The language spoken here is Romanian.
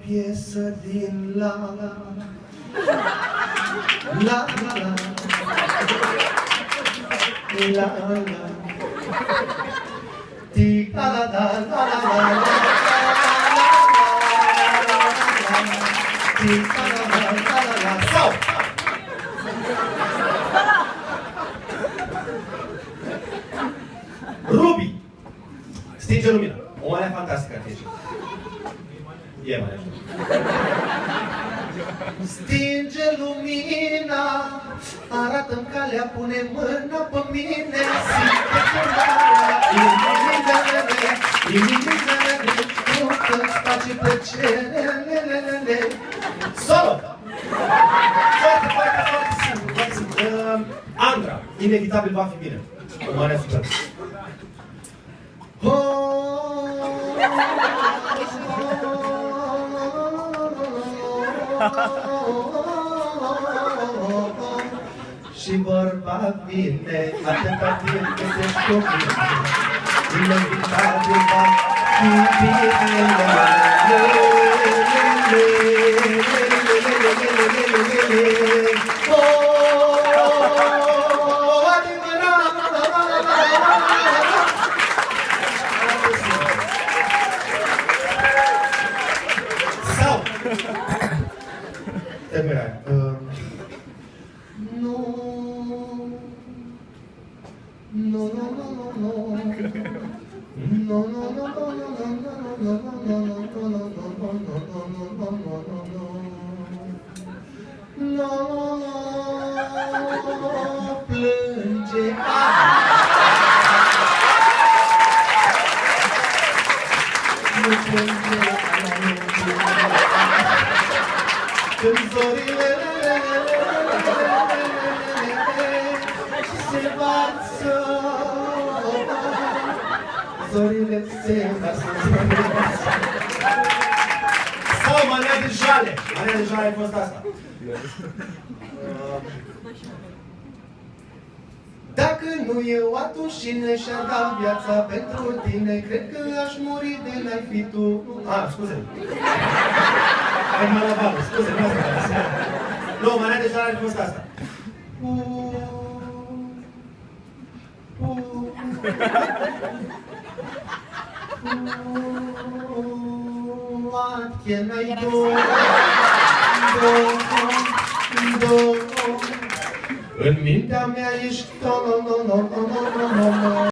piesă din La La La La La La Tic la la la la la la Tic la la la la la Sau! Ruby! Stinge lumina. O manea fantastică ar fi aici. E manea. Stinge lumina, arată-mi calea, pune mâna pe mine, simte chemarea, iluminare, iluminare, nu că-ți face plăcere, solo! Foarte, foarte, foarte simplu, foarte simplu. Andra, inevitabil va fi bine. O manea super. Și vorba vine, atâta timp cât ești cu mine, inevitabil va fi bine. Sau terminare. Plânge nu plânge când zorile se varsă zorile se varsă sau manea de jale. Manea de jale a fost asta. Dacă nu eu, atunci cine și-ar da viața pentru tine? Cred că aș muri de n-ai fi tu. Scuze. Hai mă la vală, scuze, nu asta. Nu, manea de jale a fost asta. What can I do? În mintea mea ești